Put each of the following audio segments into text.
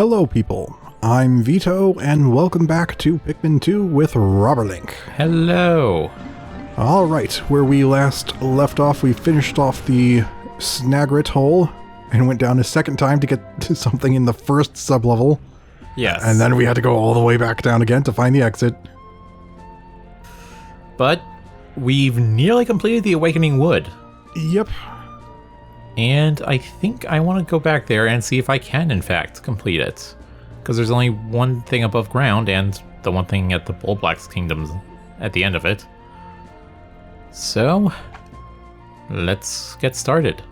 Hello people, I'm Vito and welcome back to Pikmin 2 with Robberlink. Hello. Alright, where we last left off, we finished off the Snagrit hole and went down a second time to get to something in the first sublevel. Yes. And then we had to go all the way back down again to find the exit. But we've nearly completed the Awakening Wood. Yep. And I think I want to go back there and see if I can, in fact, complete it. Because there's only one thing above ground and the one thing at the Bulblax Kingdom at the end of it. So, let's get started.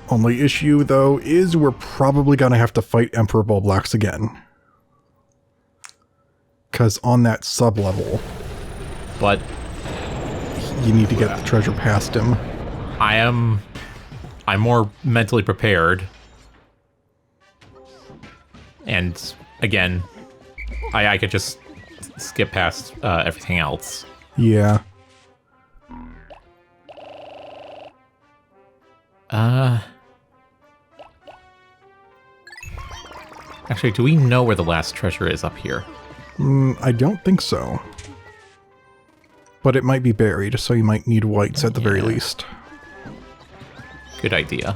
Only issue, though, is we're probably going to have to fight Emperor Bulblax again. Because on that sub-level... But... you need to get the treasure past him. I'm more mentally prepared. And, again, I could just skip past everything else. Yeah. Actually, do we know where the last treasure is up here? I don't think so. But it might be buried, so you might need whites at the very least. Good idea.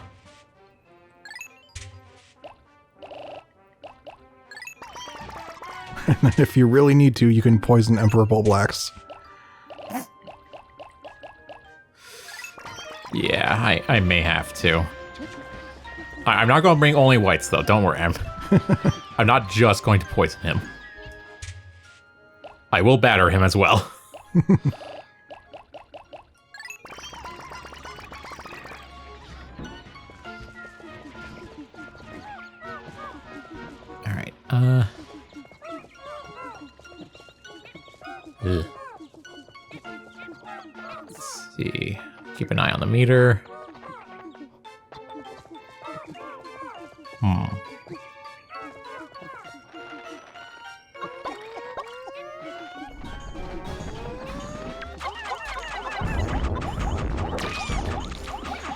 And if you really need to, you can poison Emperor Bulblax. Yeah, I may have to. I'm not going to bring only whites, though. Don't worry. I'm not just going to poison him. I will batter him as well. Alright, let's see. Keep an eye on the meter.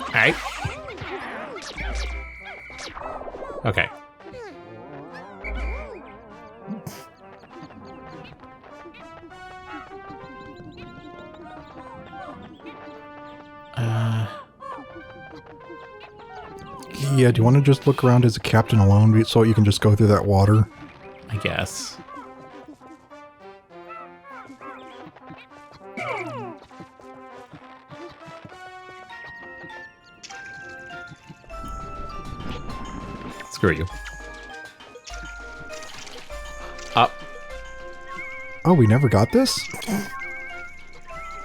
Alright. Okay. Yeah, do you want to just look around as a captain alone so you can just go through that water? I guess. Screw you. Up. Oh, we never got this?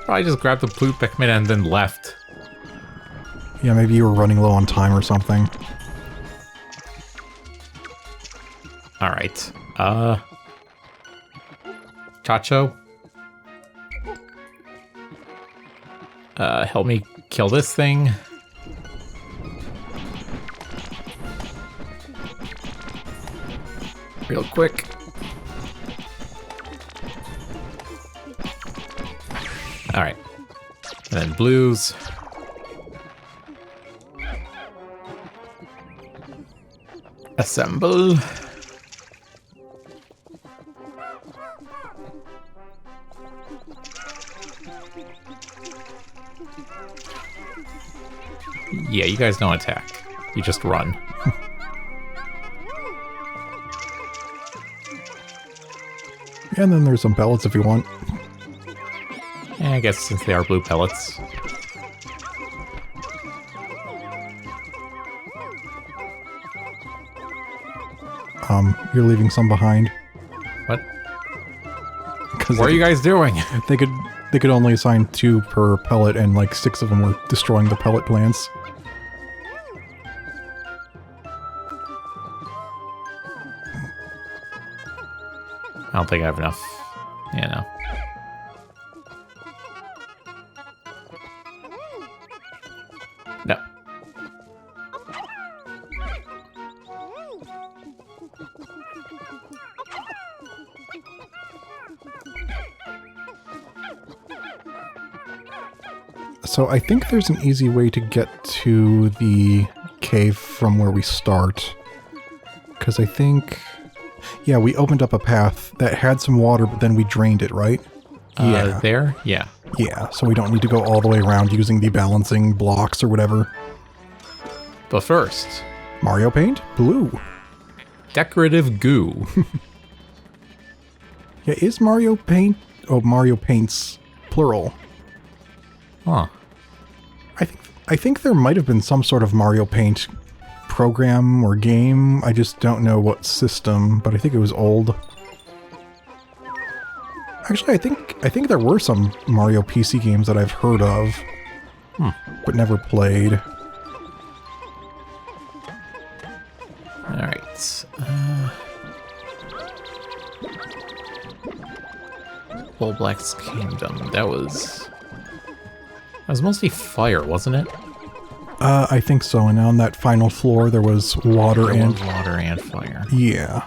I just grabbed the blue Pikmin and then left. Yeah, maybe you were running low on time or something. Alright. Chacho? Help me kill this thing. Real quick. Alright. And then blues. Assemble. Yeah, you guys don't attack. You just run. And then there's some pellets if you want. Yeah, I guess since they are blue pellets. You're leaving some behind. What? What are you guys doing? They could only assign 2 per pellet, and like 6 of them were destroying the pellet plants. I don't think I have enough. Yeah, no. No. So I think there's an easy way to get to the cave from where we start. Because I think... Yeah, we opened up a path that had some water, but then we drained it, right? Yeah. There? Yeah. Yeah, so we don't need to go all the way around using the balancing blocks or whatever. But first... Mario Paint? Blue. Decorative goo. Yeah, is Mario Paint... Oh, Mario Paints plural. Huh. I think there might have been some sort of Mario Paint program or game. I just don't know what system, but I think it was old. Actually, I think there were some Mario PC games that I've heard of, but never played. Alright. Bulblax Kingdom. That was mostly fire, wasn't it? I think so, and on that final floor there was water and fire. Yeah.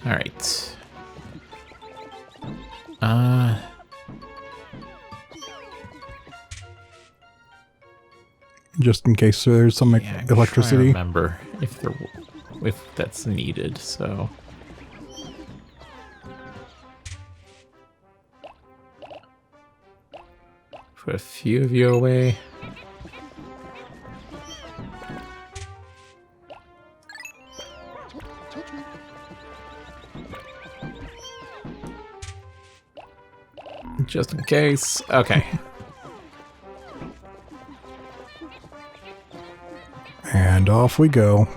Alright. Just in case there's some electricity. I remember if that's needed, so... Put a few of you away. Just in case. Okay. And off we go.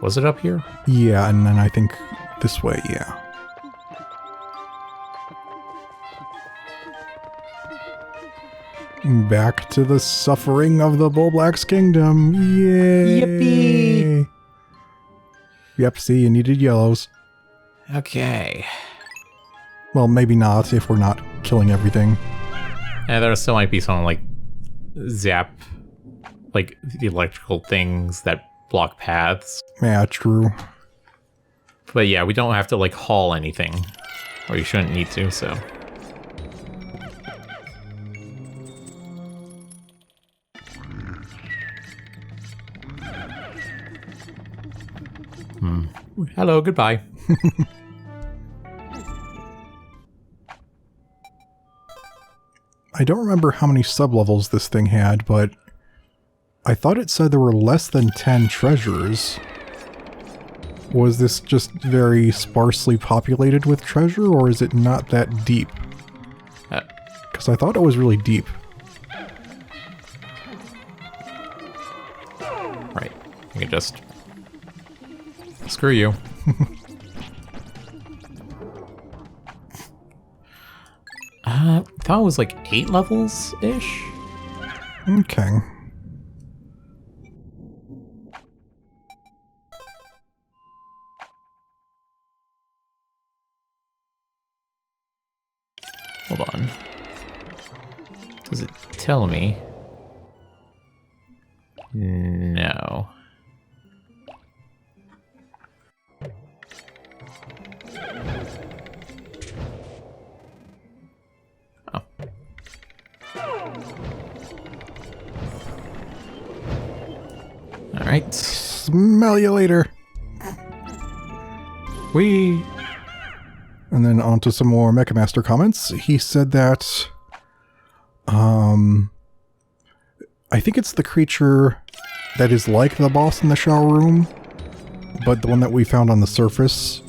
Was it up here? Yeah, and then I think this way, yeah. Back to the suffering of the Bulblax Kingdom. Yay! Yippee! Yep, see, you needed yellows. Okay. Well, maybe not if we're not killing everything. Yeah, there still might be some, like, zap, like, the electrical things that block paths. Yeah, true. But yeah, we don't have to, like, haul anything. Or you shouldn't need to, so... Hello, goodbye. I don't remember how many sublevels this thing had, but I thought it said there were less than 10 treasures. Was this just very sparsely populated with treasure, or is it not that deep? Because I thought it was really deep. Right. You can just... Screw you. I thought it was like 8 levels-ish? Okay. Hold on. Does it tell me? No. Oh. Alright. Smell you later. Whee! And then on to some more Mecha Master comments. He said that, I think it's the creature that is like the boss in the shower room, but the one that we found on the surface,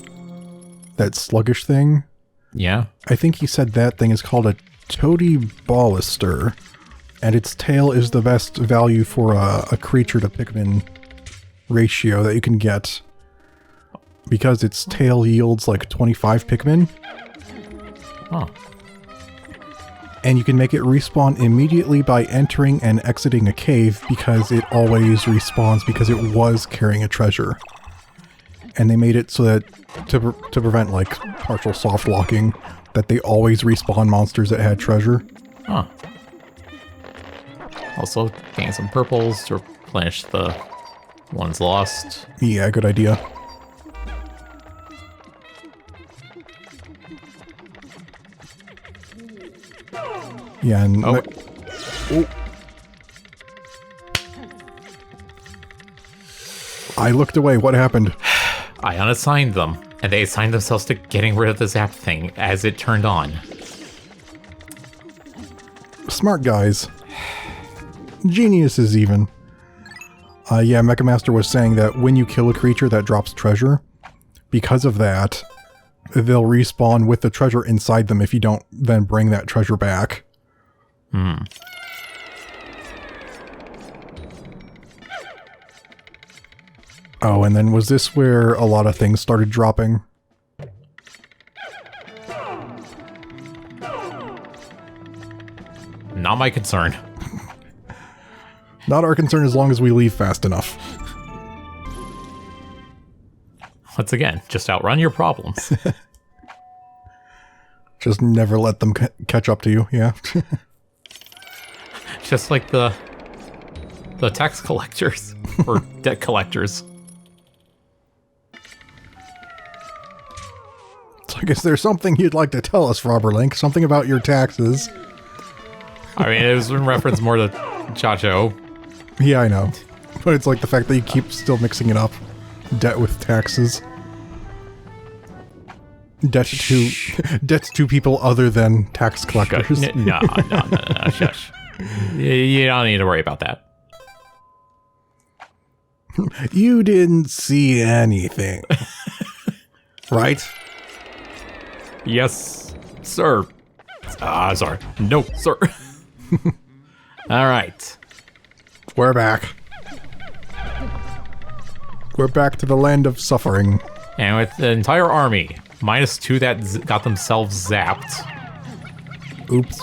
that sluggish thing. Yeah. I think he said that thing is called a Toady Ballister, and its tail is the best value for a creature to Pikmin ratio that you can get. Because its tail yields like 25 Pikmin. Oh. And you can make it respawn immediately by entering and exiting a cave because it always respawns because it was carrying a treasure. And they made it so that, to prevent like partial soft locking, that they always respawn monsters that had treasure. Huh. Also, gain some purples to replenish the ones lost. Yeah, good idea. Yeah, and... Oh. Oh. I looked away. What happened? I unassigned them, and they assigned themselves to getting rid of the zap thing as it turned on. Smart guys. Geniuses, even. Yeah, Mecha Master was saying that when you kill a creature that drops treasure, because of that, they'll respawn with the treasure inside them if you don't then bring that treasure back. Hmm. Oh, and then was this where a lot of things started dropping? Not my concern. Not our concern as long as we leave fast enough. Once again, just outrun your problems. Just never let them catch up to you, yeah. Just like the tax collectors, or debt collectors. It's like, is there something you'd like to tell us, Robberlink? Something about your taxes? I mean, it was in reference more to Chacho. Yeah, I know. But it's like the fact that you keep still mixing it up. Debt with taxes. Debt to people other than tax collectors. No, shush. You don't need to worry about that. You didn't see anything. Right? Yes, sir. Sorry. No, sir. All right. We're back. We're back to the land of suffering. And with the entire army, -2 that got themselves zapped. Oops.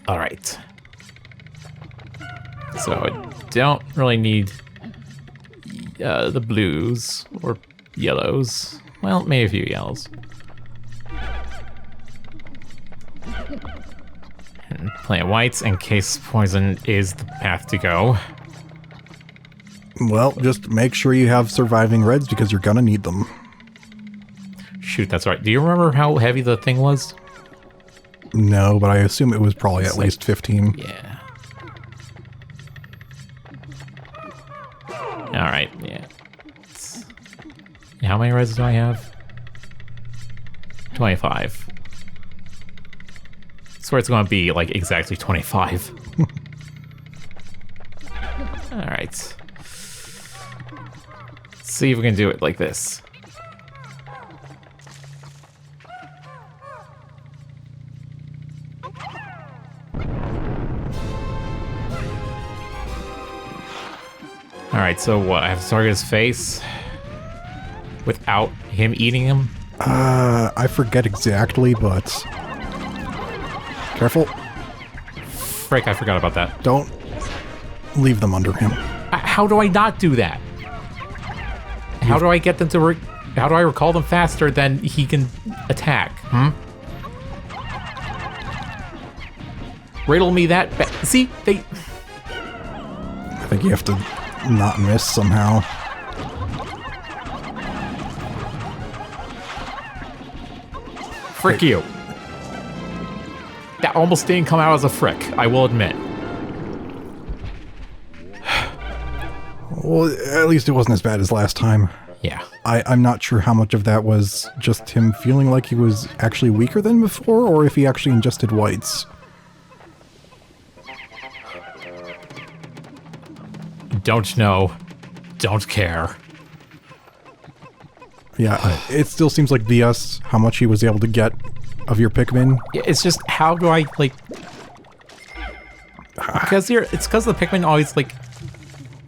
All right. So I don't really need the blues or yellows. Well, maybe a few yellows. And plant whites in case poison is the path to go. Well, just make sure you have surviving reds because you're gonna need them. Shoot, that's right. Do you remember how heavy the thing was? No, but I assume it was probably at least 15. Yeah. Alright, yeah. How many reds do I have? 25. I swear it's going to be like exactly 25. Alright. See if we can do it like this. Alright, so what? I have to target his face without him eating him? I forget exactly, but... Careful. Frick, I forgot about that. Don't leave them under him. How do I not do that? How do I get them to... How do I recall them faster than he can attack? Riddle me that... See? They... I think you have to not miss somehow. Frick you. That almost didn't come out as a frick, I will admit. Well, at least it wasn't as bad as last time. Yeah. I'm not sure how much of that was just him feeling like he was actually weaker than before, or if he actually ingested whites. Don't know. Don't care. Yeah, it still seems like BS how much he was able to get of your Pikmin. It's just, how do I, like... Because it's because the Pikmin always, like...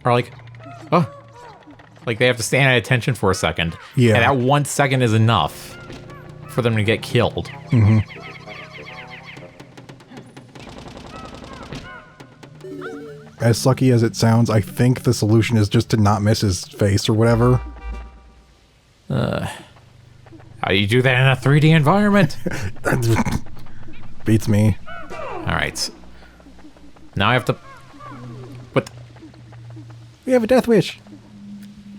Are like... Oh. Like, they have to stand at attention for a second. Yeah. And that 1 second is enough for them to get killed. Mm-hmm. As sucky as it sounds, I think the solution is just to not miss his face or whatever. How do you do that in a 3D environment? Beats me. Alright. Now I have to... What? We have a death wish.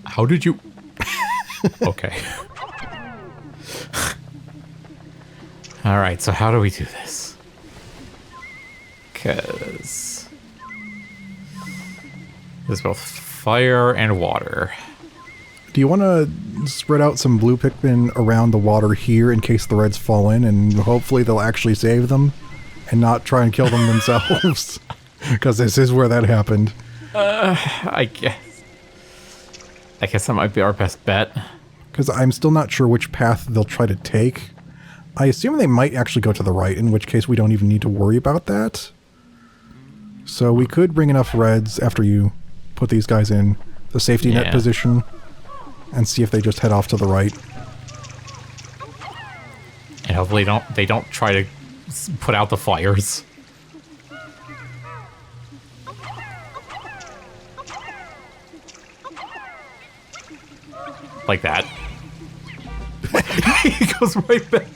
How did you... Okay. Alright, so how do we do this? Because... there's both fire and water. Do you want to spread out some blue Pikmin around the water here in case the reds fall in, and hopefully they'll actually save them and not try and kill them themselves? Because this is where that happened. I guess that might be our best bet. Because I'm still not sure which path they'll try to take. I assume they might actually go to the right, in which case we don't even need to worry about that. So we could bring enough reds after you put these guys in the safety net position and see if they just head off to the right. And hopefully they don't try to put out the fires. Like that. He goes right back.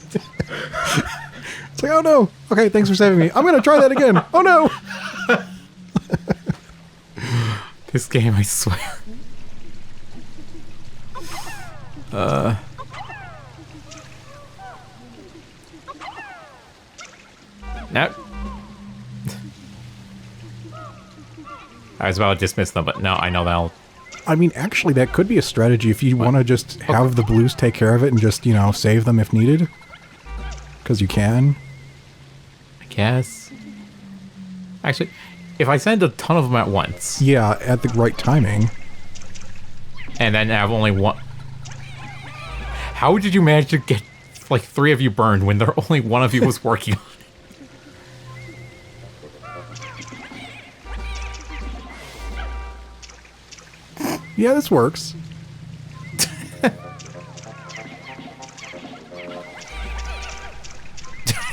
It's like, oh no. Okay, thanks for saving me. I'm going to try that again. Oh no. This game, I swear. No. I was about to dismiss them, but no, I know they'll... I mean, actually, that could be a strategy if you want to just have the blues take care of it and just, you know, save them if needed. Because you can. I guess. Actually, if I send a ton of them at once... Yeah, at the right timing. And then have only one... How did you manage to get, like, 3 of you burned when there only one of you was working on it? Yeah, this works.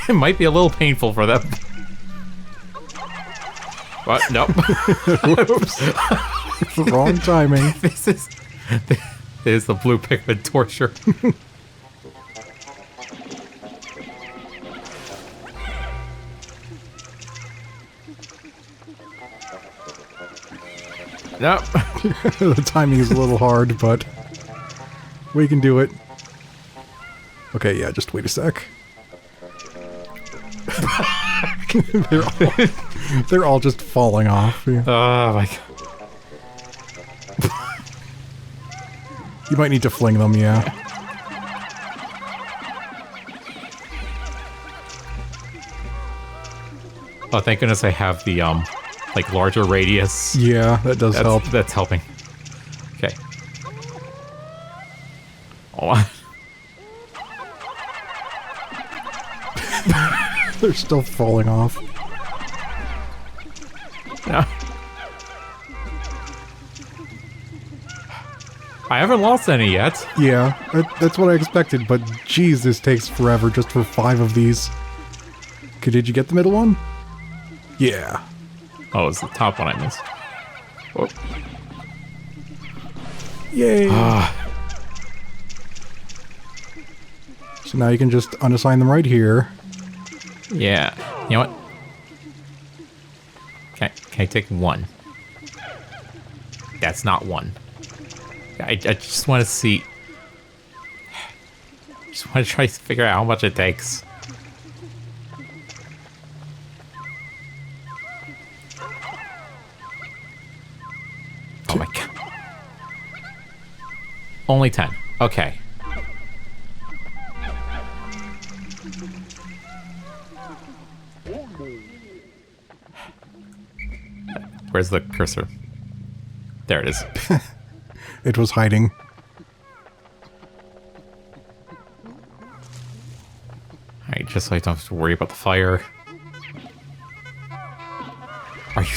It might be a little painful for them. What? Nope. Oops. Wrong timing. This is the blue Pikmin torture. Nope. The timing is a little hard, but we can do it. Okay, yeah, just wait a sec. they're all just falling off. Yeah. Oh my god. You might need to fling them, yeah. Oh, thank goodness I have the, like, larger radius. Yeah, that does help. That's helping. Okay. Oh. They're still falling off. Yeah. I haven't lost any yet. Yeah, that's what I expected, but geez, this takes forever just for 5 of these. Okay, did you get the middle one? Yeah. Oh, it's the top one I missed. Oh. Yay! So now you can just unassign them right here. Yeah. You know what? Can I take 1? That's not 1. I just want to see... just want to try to figure out how much it takes. Oh my god. Only 10. Okay. Where's the cursor? There it is. It was hiding. Alright, just so I don't have to worry about the fire. Are you...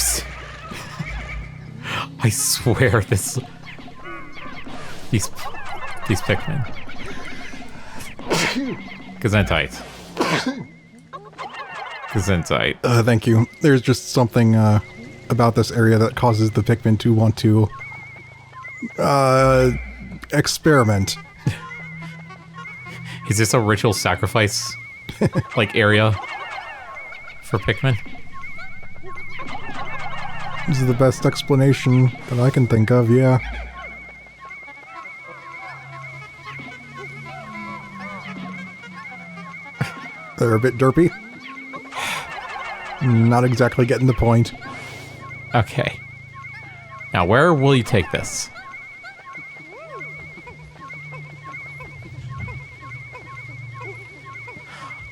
I swear this... These Pikmin. Gesundheit. Gesundheit. Thank you. There's just something about this area that causes the Pikmin to want to experiment. Is this a ritual sacrifice like area for Pikmin? This is the best explanation that I can think of, yeah. They're a bit derpy. Not exactly getting the point. Okay. Now, where will you take this?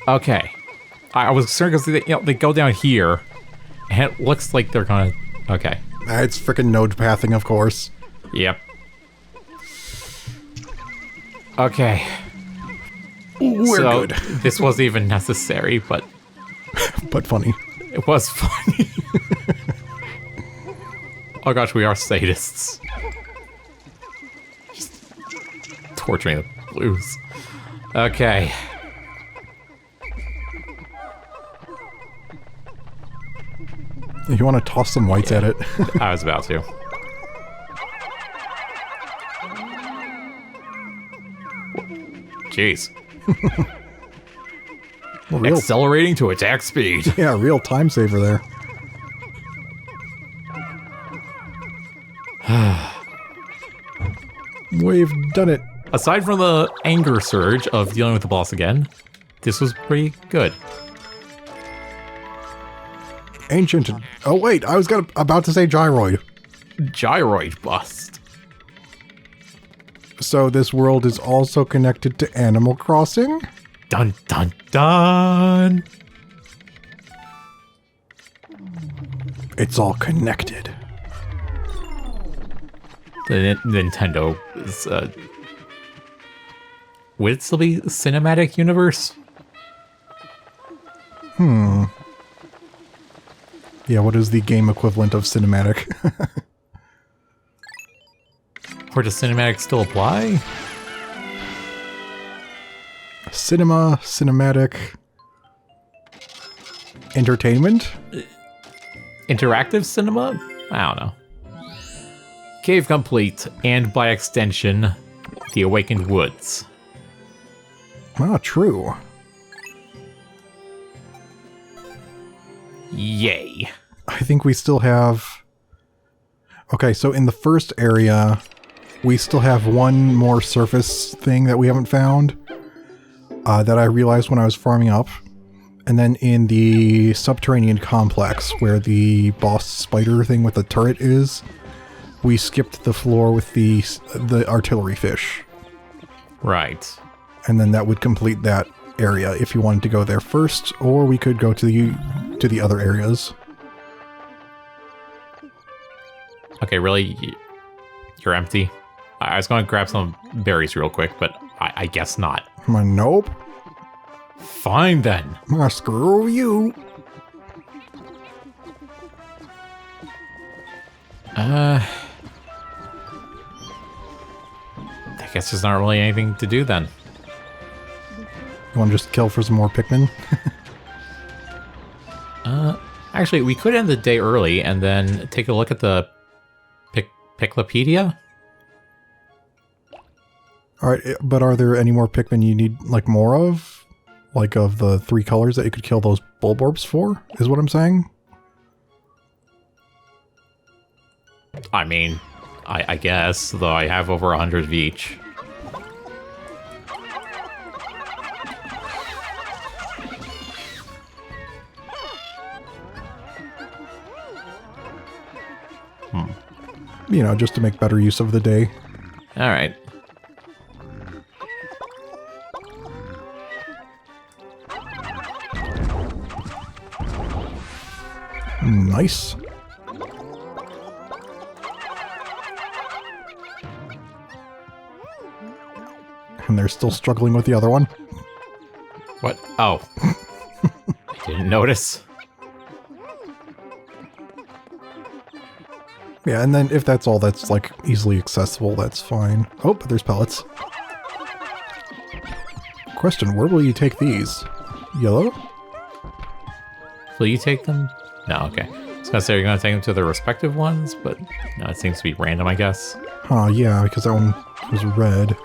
Okay. I was concerned because they go down here, and it looks like they're gonna... Okay. It's frickin' node pathing, of course. Yep. Okay. We're so, good. This wasn't even necessary, but... But funny. It was funny. Oh gosh, we are sadists. Just torturing the blues. Okay. You want to toss some whites at it? I was about to. Jeez. Real, accelerating to attack speed. yeah, real time saver there. We've done it. Aside from the anger surge of dealing with the boss again, this was pretty good. Ancient. Oh wait, I was about to say gyroid. Gyroid bust. So this world is also connected to Animal Crossing? Dun dun dun! It's all connected. The Nintendo is, would it still be cinematic universe? Yeah, what is the game equivalent of cinematic? Or does cinematic still apply? Cinema, cinematic, entertainment? Interactive cinema? I don't know. Cave complete, and by extension, the Awakened Woods. Ah, true. Yay. I think we still have... Okay, so in the first area, we still have one more surface thing that we haven't found. That I realized when I was farming up. And then in the subterranean complex, where the boss spider thing with the turret is, we skipped the floor with the artillery fish. Right. And then that would complete that area if you wanted to go there first, or we could go to the other areas. Okay, really? You're empty? I was going to grab some berries real quick, but I guess not. Nope. Fine then. Screw you. I guess there's not really anything to do then. You want to just kill for some more Pikmin? Actually, we could end the day early and then take a look at the Piklopedia. Alright, but are there any more Pikmin you need, like, more of? Like, of the 3 colors that you could kill those Bulborbs for, is what I'm saying? I mean, I guess, though I have over 100 of each. You know, just to make better use of the day. Alright. Nice. And they're still struggling with the other one. What? Oh. I didn't notice. Yeah, and then if that's all that's, like, easily accessible, that's fine. Oh, but there's pellets. Question, where will you take these? Yellow? Will you take them? No, okay. I was gonna say you're gonna take them to their respective ones, but no, it seems to be random, I guess. Huh, yeah, because that one was red.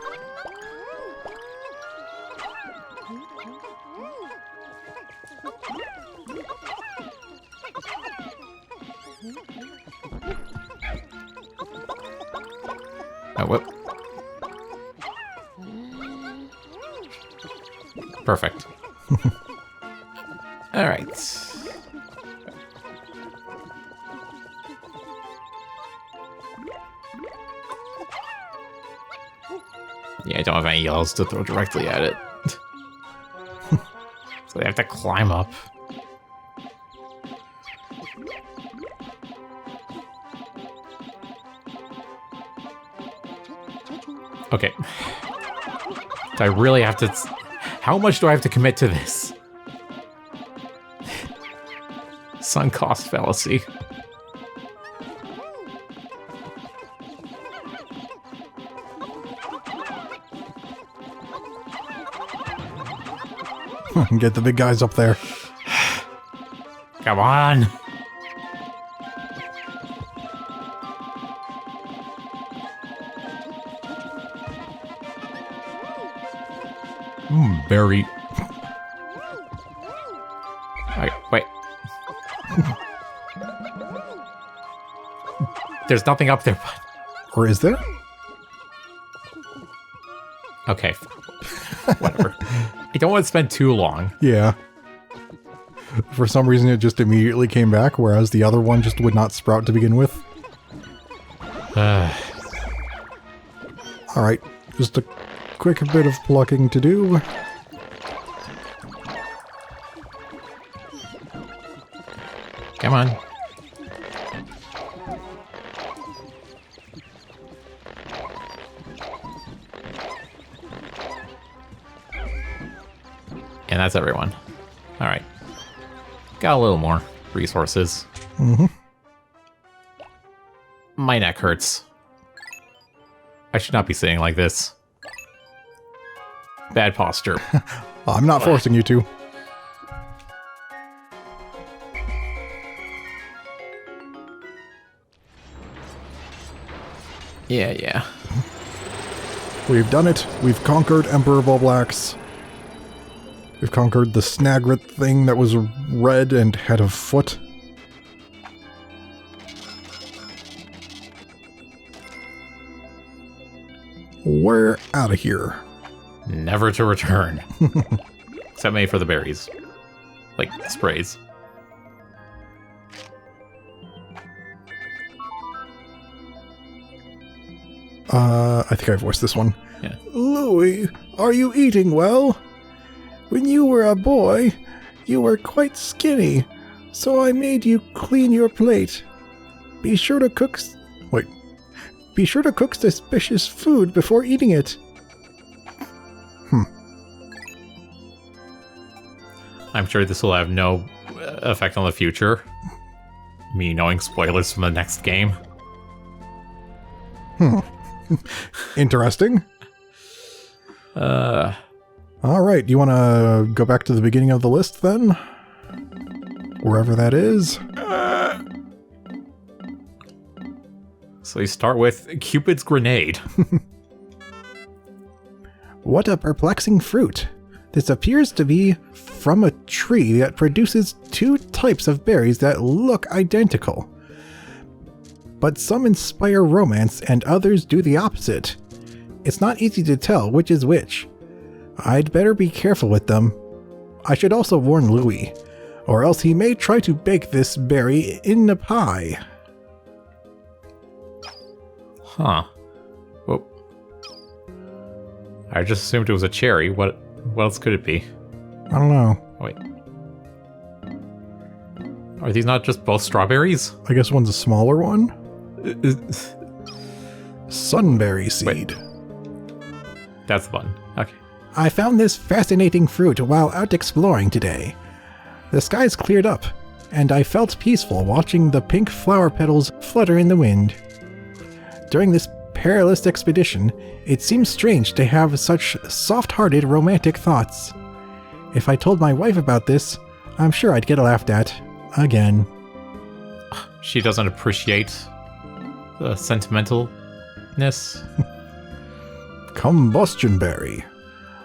Oh, whoop. Perfect. All right. Yeah, I don't have any yellows to throw directly at it. So they have to climb up. Okay. Do I really have to... How much do I have to commit to this? Sunk cost fallacy. Get the big guys up there. Come on. Berry. Okay, wait. There's nothing up there, but... Or is there? Okay. Whatever. I don't want to spend too long. Yeah. For some reason, it just immediately came back, whereas the other one just would not sprout to begin with. Alright, just a quick bit of plucking to do. Come on. And that's everyone. All right. Got a little more resources. Mm-hmm. My neck hurts. I should not be sitting like this. Bad posture. I'm not forcing you to. Yeah. We've done it. We've conquered Emperor Bulblax. We've conquered the Snagret thing that was red and had a foot. We're out of here. Never to return. Except maybe for the berries. Like, sprays. I think I voiced this one. Yeah. Louis, are you eating well? When you were a boy, you were quite skinny, so I made you clean your plate. Be sure to cook suspicious food before eating it. I'm sure this will have no effect on the future. Me knowing spoilers from the next game. Interesting. Alright, do you want to go back to the beginning of the list then? Wherever that is. So you start with Cupid's Grenade. What a perplexing fruit. This appears to be from a tree that produces two types of berries that look identical. But some inspire romance and others do the opposite. It's not easy to tell which is which. I'd better be careful with them. I should also warn Louis, or else he may try to bake this berry in a pie. Huh. Whoa. I just assumed it was a cherry. What else could it be? I don't know. Wait. Are these not just both strawberries? I guess one's a smaller one? Sunberry seed. Wait. That's the button. Okay. I found this fascinating fruit while out exploring today. The skies cleared up, and I felt peaceful watching the pink flower petals flutter in the wind. During this perilous expedition, it seems strange to have such soft-hearted romantic thoughts. If I told my wife about this, I'm sure I'd get laughed at. Again. She doesn't appreciate the sentimentalness. Combustion berry.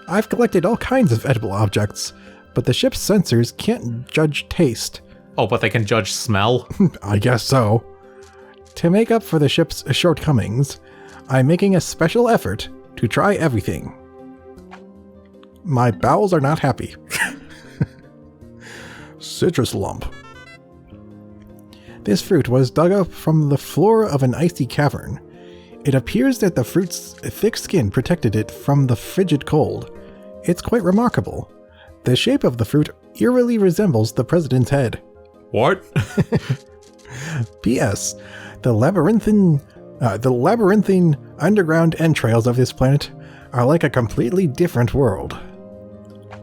I've collected all kinds of edible objects, but the ship's sensors can't judge taste. Oh, but they can judge smell? I guess so. To make up for the ship's shortcomings, I'm making a special effort to try everything. My bowels are not happy. Citrus lump. This fruit was dug up from the floor of an icy cavern. It appears that the fruit's thick skin protected it from the frigid cold. It's quite remarkable. The shape of the fruit eerily resembles the president's head. What? P.S. The labyrinthine underground entrails of this planet are like a completely different world.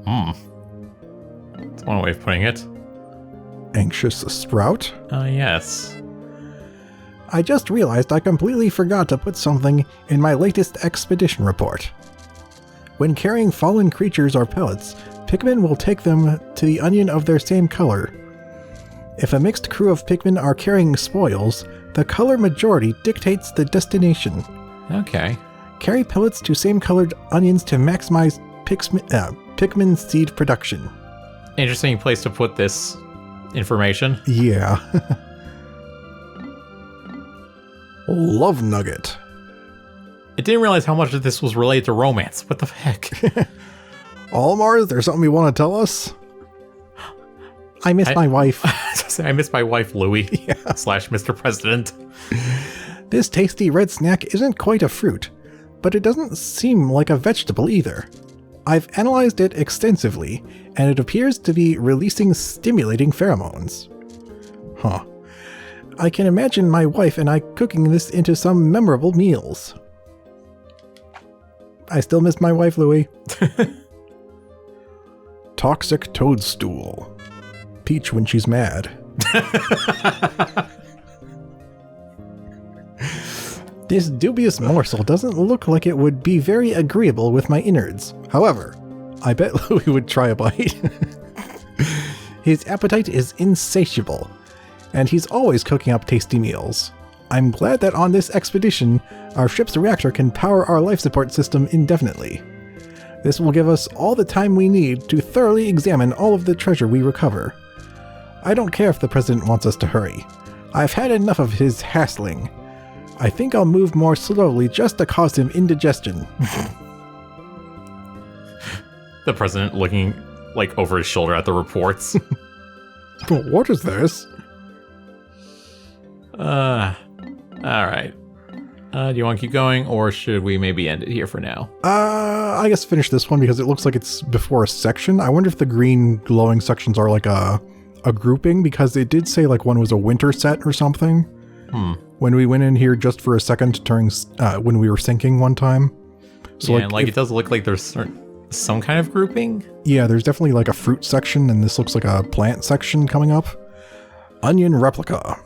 That's one way of putting it. Anxious sprout? Yes. I just realized I completely forgot to put something in my latest expedition report. When carrying fallen creatures or pellets, Pikmin will take them to the onion of their same color. If a mixed crew of Pikmin are carrying spoils, the color majority dictates the destination. Okay. Carry pellets to same-colored onions to maximize Pikmin seed production. Interesting place to put this information. Yeah. Love nugget. I didn't realize how much of this was related to romance. What the heck? Olimar, is there something you want to tell us? I miss my wife. I miss my wife, Louie. Yeah. / Mr. President. This tasty red snack isn't quite a fruit, but it doesn't seem like a vegetable either. I've analyzed it extensively, and it appears to be releasing stimulating pheromones. Huh. I can imagine my wife and I cooking this into some memorable meals. I still miss my wife, Louie. Toxic toadstool. Peach when she's mad. This dubious morsel doesn't look like it would be very agreeable with my innards. However, I bet Louie would try a bite. His appetite is insatiable, and he's always cooking up tasty meals. I'm glad that on this expedition, our ship's reactor can power our life support system indefinitely. This will give us all the time we need to thoroughly examine all of the treasure we recover. I don't care if the president wants us to hurry. I've had enough of his hassling. I think I'll move more slowly just to cause him indigestion. The president looking like over his shoulder at the reports. What is this? Alright. Do you want to keep going, or should we maybe end it here for now? I guess finish this one because it looks like it's before a section. I wonder if the green glowing sections are like a grouping, because it did say like one was a winter set or something. When we went in here just for a second during when we were syncing one time. So yeah, like it does look like there's some kind of grouping. Yeah, there's definitely like a fruit section, and this looks like a plant section coming up. Onion replica.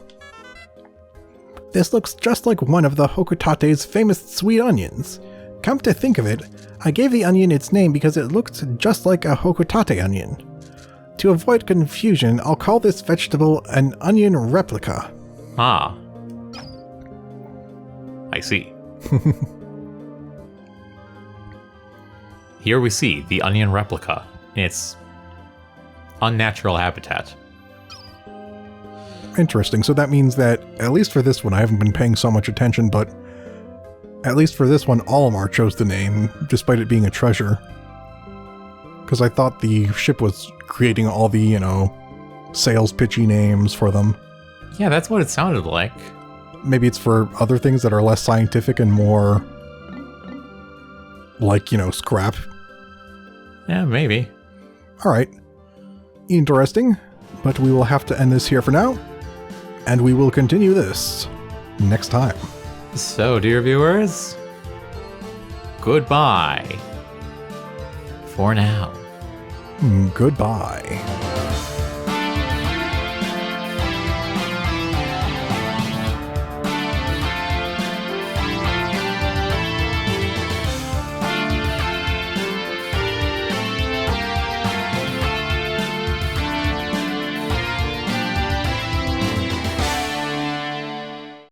This looks just like one of the Hokutate's famous sweet onions. Come to think of it, I gave the onion its name because it looked just like a Hokutate onion. To avoid confusion, I'll call this vegetable an onion replica. Ah. I see. Here we see the onion replica in its unnatural habitat. Interesting. So that means that, at least for this one, I haven't been paying so much attention, but at least for this one, Olimar chose the name, despite it being a treasure. Because I thought the ship was creating all the, sales pitchy names for them. Yeah, that's what it sounded like. Maybe it's for other things that are less scientific and more like, scrap. Yeah, maybe. Alright. Interesting. But we will have to end this here for now. And we will continue this next time. So, dear viewers, goodbye for now. Goodbye.